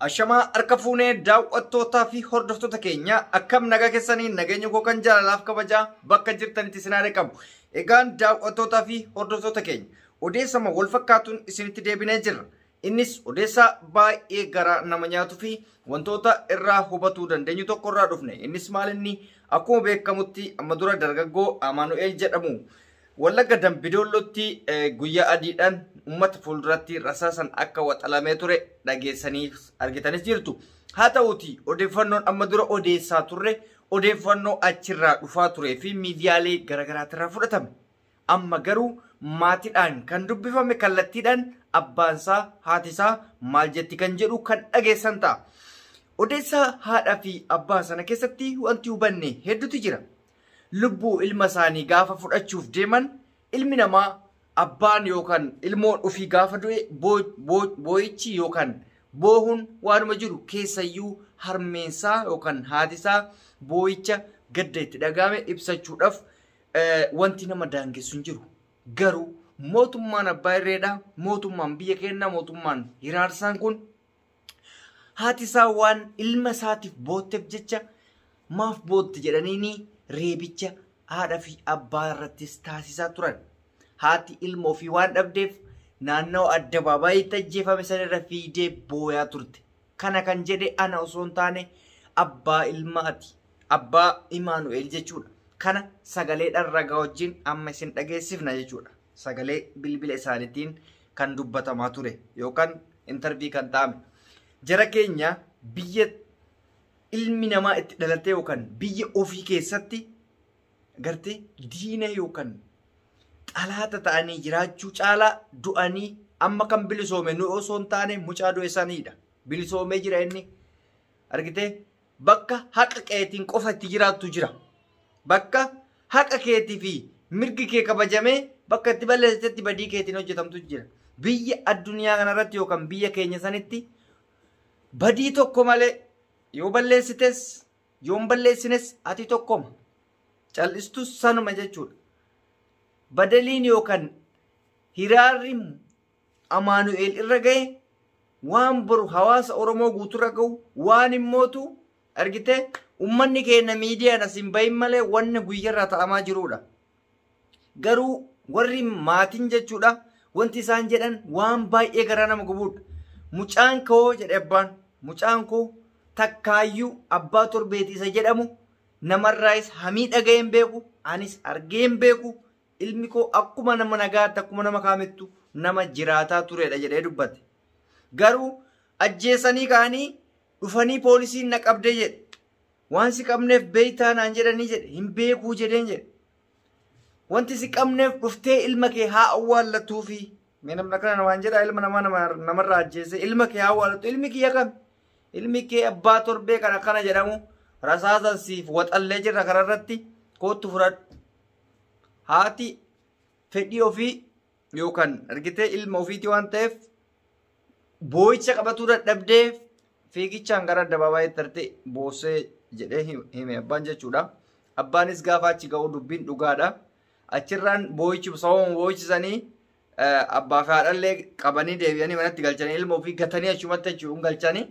Ashamaa harka fuunee daawwattootaa fi hordoftoota keenya akkam nagaa keessanii nageenya koo kan jaalalaaf kabajaa bakka jirtanitti sinaaree qabu. Egaan daawwattootaa fi hordoftoota keenya odeessama wal fakkaatuun isinitti deebinee jirra. Innis odeessaa baay'ee garaa nama nyaatuu fi wantoota irraa hubatuu dandeenyu tokko irraa dhufne. Innis maal inni akkuma beekamutti amma dura dargaggoo Amaanu'eel jedhamu Wallagga Dambidollootti guyyaa adiidhaan ummata fuulduratti rasaasan akka waxalamee ture dhageessanii argitanis jirtu. Haa ta'uuti odeeffannoon amma dura odeessaa turre odeeffannoo achirraa dhufaa turee fi miidiyaalee garaagaraatirraa fudhatame. Amma garuu maatiidhaan kan dubbifame kallattiidhaan abbaansaa haatisaa maal jetti kan jedhu kan dhageessan ta'a. Odeessaa haadhaa fi abbaa sana keessatti wanti hubanne hedduutu jira. Lubbuu ilma isaanii gaafa fudhachuuf deeman ilmi namaa abbaan yookaan ilmoon ofii gaafa du'e boo'ichi yookaan boohuun waanuma jiru keessayyuu harmeensaa yookaan haatisaa boo'icha gadda itti dhagahame ibsachuudhaaf wanti nama daangessu hin jiru. Garuu mootummaan abbaa irreedha, mootummaan biyya keenyaa, mootummaan hiraarsaan kun haatisaa waan ilma isaatiif bootteef jecha maaf bootte jedhaniini reebicha haadha fi abbaa irrattis taasisaa turan. Haati ilmoo fi waan dhabdeef naannoo addabaabayiitti ajjeefame sanirra fiidee booyaa turte. Kana kan jedhe ana osoo hin taane abbaa ilmaati. Abbaa Imaanu'eel jechuudha. Kana sagaleedhaan ragaa wajjin amma isin dhageessifna jechuudha. Sagalee bilbila isaaniitiin kan dubbatamaa ture yookaan intarvii kan ta'ame. Jara keenya biyya ilmi namaa itti dhalatee yookaan biyya ofii keessatti gartee diina yookaan xalaata ta'anii jiraachuu caalaa du'anii amma kan bilisoome nu osoo hin taane mucaa du'e saniidha. Bilisoomee jira inni argitee bakka haqa keetiin qofa itti jiraattu jira. Bakka haqa keetii fi mirgi kee kabajamee bakka itti balleessitetti badii keetiin hojjetamtu jira. Biyya addunyaa kanarratti yookaan biyya keenya sanitti badii tokko malee yoo balleessites yoo hin balleessines ati tokkoma. Callistus sanuma jechuudha. Badaliin yookaan hiraarri Amaanu'eel irra ga'e waan boru hawaasa Oromoo guuturra ga'u waan immootu argitee ummanni keenya miidiyaan asiin bahin malee wanna guyyarraa ta'amaa jirudha. Garuu warri maatiin jechuudha wanti isaan jedhan waan baay'ee garaa nama gubudha. Mucaan koo jedhe abbaan mucaan koo takkaayyuu abbaa torbeeti isa jedhamu namarraayis hamii dhaga'een beeku anis argeen beeku ilmi koo akkuma nama nagaatti akkuma nama kaamittu nama jiraataa turedha jedhee dubbate. Garuu ajjeesanii ka'anii dhufanii poolisiin na qabdee jedhe waan si qabneef beeytaa naan jedhanii jedhe hin beekuu jedheen jedhe wanti si qabneef dhuftee ilma kee haa awwaallatuufi namna kana waan jedha ilma namarraa ajjeese ilma kee haa awwaallatu ilmi kiyya kam ilmi kee abbaa torbee kana jedhamu rasaasan siif waxallee jirra kanarratti kootu fudhadhu. Haati fedhii ofii yookaan argitee ilma ofiiti waan ta'eef boo'icha qabatuu dadhabdee fiigichaan gara addabaabaayii tarte boosee jedhee hime abbaan jechuudha. Abbaanis gaafa achi ga'u dubbiin dhugaadha. Achirraan boo'ichi sababa boo'ichisanii abbaa fi haadhallee qabanii deebi'anii manatti galchanii ilma ofii gatanii achumatti achuun galchanii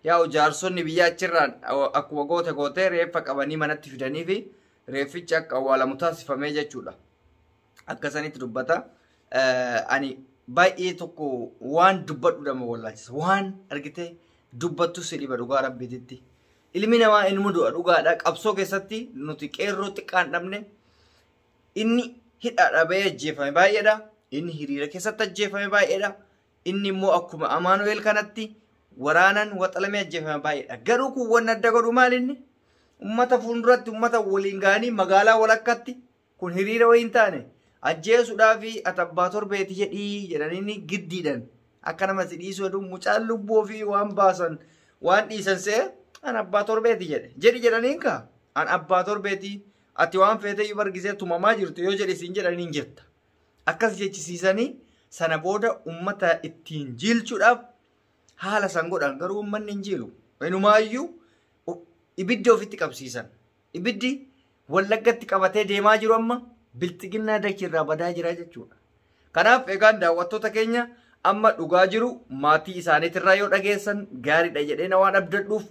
yaa jaarsonni biyya achirraan akkuma gootee reeffa qabanii manatti fidanii fi reeffichi akka awwaalamu taasifamee jechuudha. Akkasanitti dubbata. Ani baay'ee tokko waan dubbadhu nama wallaalchisa. Waan argitee dubbattu si dhiba dhugaa rabbiititti. Ilmi namaa ilmu du'a dhugaadha. Qabsoo keessatti nuti qeerroo xiqqaan dhabne inni hidhaadha bahee ajjeefame baay'eedha. Inni hiriira keessatti ajjeefame baay'eedha. Inni immoo akkuma Amaanu'eel kanatti waraanan waxalamee ajjeefame baay'eedha. Garuu kun waan adda godhu maal inni? Ummata fuulduratti ummata waliin ga'anii magaalaa walakkatti kun hiriira wayiin taane ajjeesuudhaaf ati abbaa torbeeti jedhii jedhanii giddiidhan akka nama si dhiisuu heduu mucaan lubbuu ofii waan baasan waan dhiisan se'e an abbaa torbeeti jedhaniin kaa an abbaa torbeeti ati waan feeteyyuu bargisee tumamaa jirtu yoo jedhe siin jedhaniin jirta. Akkas jechisiisanii sana booda ummata ittiin jiilchuudhaaf haala san godhan garuu ummanni hin jiilu. Inumaayyuu ibiddi ofitti qabsiisan. Ibiddi Wallaggatti qabatee deemaa jiru amma bilxiginnaa dachirraa badaa jira jechuudha. Kanaaf egaan daawwattoota keenya amma dhugaa jiru maatii isaaniitirraa yoo dhageessan gaariidha jedhee waan abdadhuuf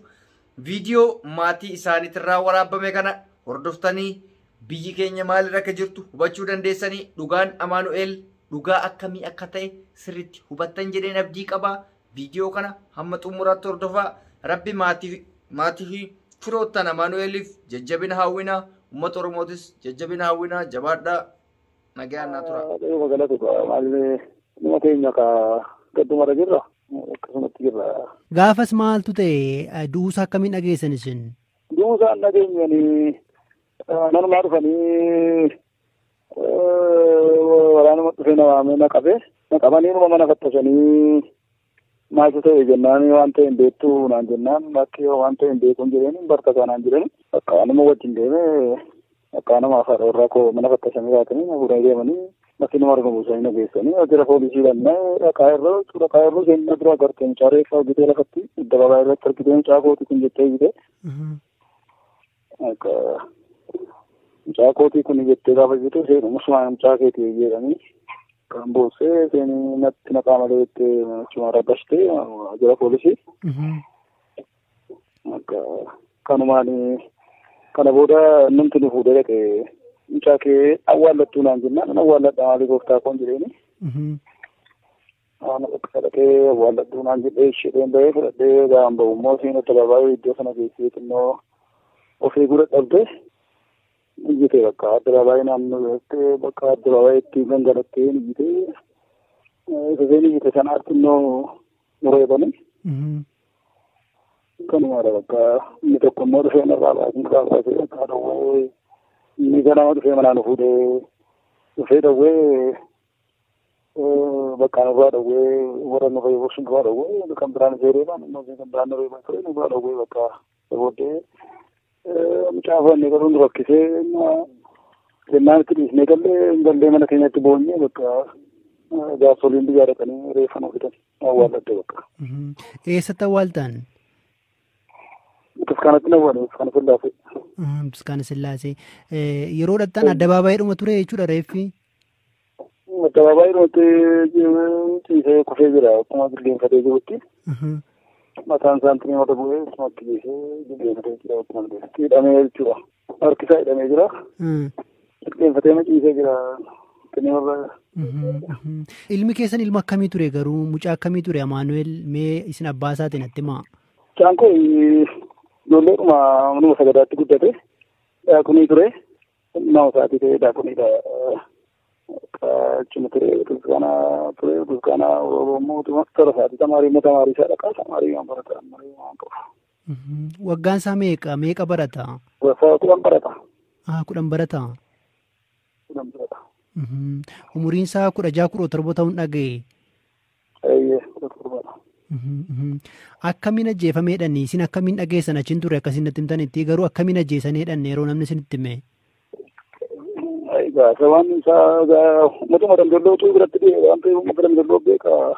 viidiyoo maatii isaaniitirraa waraabame kana hordoftanii biyyi keenya maalirra akka jirtu hubachuu dandeessanii dhugaan Amaanu'eel dhugaa akkamii akka ta'e sirriitti hubattan jedheen abdii qaba. Viidiyoo kana hamma xumuraatti hordofaa. Rabbi maatii firoottan Amaanu'eeliif jajjabina hawwina. Uummata Oromootis jajjabina hawwina. Jabaadhaa nagaan naa tura. Nama keenya ka gaddumara jirra. Akkasumatti jirra. Gaafas maaltu ta'e duusa akkamiin dhageessan isin? Duusaan dhageenyanii nanumaa dhufanii waraanuma dhufee na qabanii numa mana fattasanii maaltu ta'e jennaan waan ta'e hin beektu naan jennaan bakki waan ta'e hin beeku hin jedheen bartasaa naan jedheen akka nama wajjin deeme akka nama afaan irraa koo mana fattasanii raatanii na fuudhanii deemanii bakki nama argamu buusanii na geessanii waajjira poolisii lannaa dhaqaa irra seenaa dura agartee mucaa reeffaa hojjetee lafatti dabalaa irratti argitee mucaa kooti kun jettee hidhee akka mucaa kootii kun jettee gaafa jirtu seenu musumaan mucaa keetii jedhanii kan boossee seenii natti naqaa malee jettee achuma rabbastee waajjira poolisii. Kanumaan kana booda namti nu fuudhee dhaqee mucaa kee awwaallattuu naan jennaan awwaalladhaa maalii gooftaa koon jedheeni. Waan dhaqee awwaalladtuu naan jedhee isheen bahee fudhadhee gaafa bahu immoo seenatti babaayee iddoo sana geessee xinnoo ofii gura dhabdee. Ijjitee bakka addabaabaayii naannoo keessatti bakka addabaabaayii gangalattee ijjitee isheen ijjite sanaatti immoo mureebanii. Kanumaadha bakka inni tokko immoo dhufee narraa baasee bakka dhawwee inni ganama dhufee manaa nu fuudhee dhufee dhawwee bakka nurraa dhawwee warra nu fayyadu nurraa dhawwee kan biraan ishee reebaan immoo kan biraan nu reebaa ture nurraa dhawwee bakka booddee mucaa afaanni garuu nu rakkisee jennaan itti dhiisnee gallee mana keenyatti boonyee bakka jaarsoliin biyyaa dhaqanii reeffa nu fidan awwaalladde bakka. Eessatti awwaaltan? Biskaanatti awwaale Biskaana Sillaasee. Biskaana Sillaasee. Yeroo dhattan addabaabaayidhuma ture jechuudha reeffi? Addabaabaayidhumatti ciisee kufee jira akkuma gilleenfatee jirutti. Mataan isaanii wata bu'ee akkumatti geessee gilleenfatee jira akkuma gilleenfatee hidhamee jechuudha. Harki isaa hidhamee jira. Gilleenfatee maciisee jira. Ilmi keessan ilma akkamii ture garuu mucaa akkamii ture Amaanu'eel mee isin abbaa isaatiin natti himaa? Mucaan kun ijoolleedhuma manuma sagadaatti guddate daakunii ture nama isaatii ta'ee daakuniidha. Achuma ture Biskaana Oromoo toora isaatii tamaarii isaa dhaqaa tamaarii waan barata waan qabu. Waggaan isaa meeqa barata? 10 barata. 10 barata. Umuriin isaa 16-17 ta'uun dhaga'e. Akkamiin ajjeefameedhaan isin akkamiin dhageessan achiin ture akkasiin natti himtanitti garuu akkamiin ajjeesaneedhaan yeroo namni isinitti hime? Waan isaa uummatuma Dambidollootu biratti dhiye waan ta'eef uummata Dambidolloo beekaa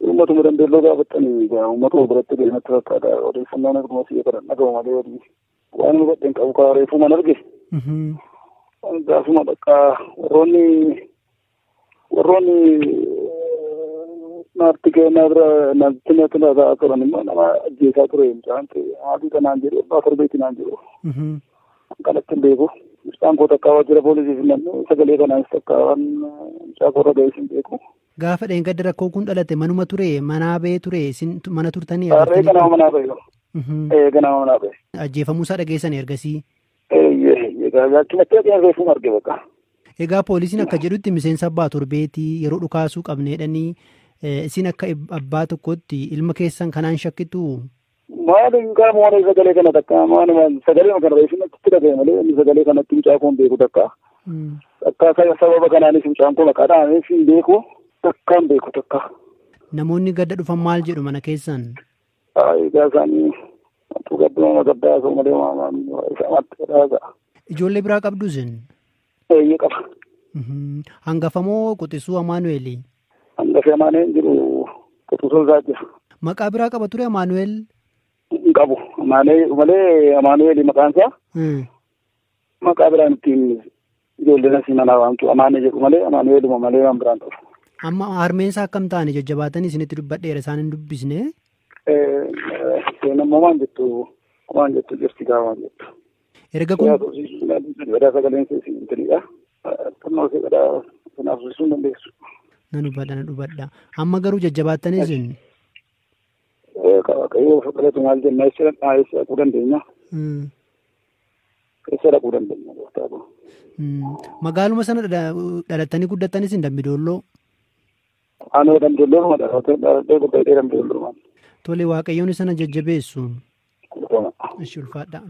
uummatuma Dambidolloo gaafattanii uummatuma biratti dhiye natti fakkaata odeeffannoon akkuma si'ee kan dhagahu malee waan nu badheen qabu kaa reefumaan arge. Gaafuma bakka warroonni naatti kennaa bira natti naataa turan immoo nama ajjeesaa ture mucaan haadhi kanaan jedhu abbaa torbeetti naan jedhu. Kanatti hin beeku. Mucaan koo takkaa waajjira poolisii fi namni sagalee kanaanis takkaa waan mucaa koorra ga'ee hin beeku. Gaafa dheengadda rakkoo kun dhalate manuma ture manaa ba'ee ture isin mana turtanii? Ganama manaa ba'e. Ganama manaa ba'e. Ajjeefamuu isaa dhageessanii ergasii? Egaa poolisiin akka jedhutti miseensa abbaa torbeetii yeroo dhukaasuu qabneedhanii isin akka abbaa tokkotti ilma keessan kanaan shakkitu? Maaliin qaama waan sagalee kana takka sagalee kana reeffiin itti dhaga'e malee inni sagalee kanatti mucaa koon beeku takka. Takka sababa kanaanis mucaan koo maqaadhaan hin beeku takkaan beeku takka. Namoonni gadda dhufan maal jedhu mana keessan? Egaa isaanii gadduma gaddaa osoo malee isaamatti dhaagaa. Ijoollee biraa qabdu isin? Eeyyee qaba. Hangafamoo Quxisuu Amaanu'eel? Hangafee Amaanu'eel jiru Quxisuu isaa jira. Maqaa biraa qaba ture Amaanu'eel? Hin qabu. Malee Amaanu'eel maqaan isaa? Maqaa biraan ittiin ijoolleen asii manaa waamtu Amaanee jedhu malee Amaanu'eeluma malee waan biraan qabu. Amma harmeensaa akkam ta'ani jajjabaatanii isinitti dubbadheera isaan hin dubbisne. Nammoo waan jettu jirti gaa waan jettu. Erga kun. Gadaa sagaleen seesii intalidha. Xinnoo see gadaa kanaaf ibsuu hin dandeessu. Nan hubadha. Amma garuu jajjabaatanii isin. Waaqayyoo fudhatu maal jenna eessa dhaquu dandeenya. Eessa dhaquu dandeenya gooftaa koo. Magaaluma sana dhalatanii guddatanii isin Dambidolloo. Anoo Dambidolloo dhalatee guddatee Dambidolloo. Tole waaqayyoon sana jajjabeessu. Ulfaadha. Ishi ulfaadha.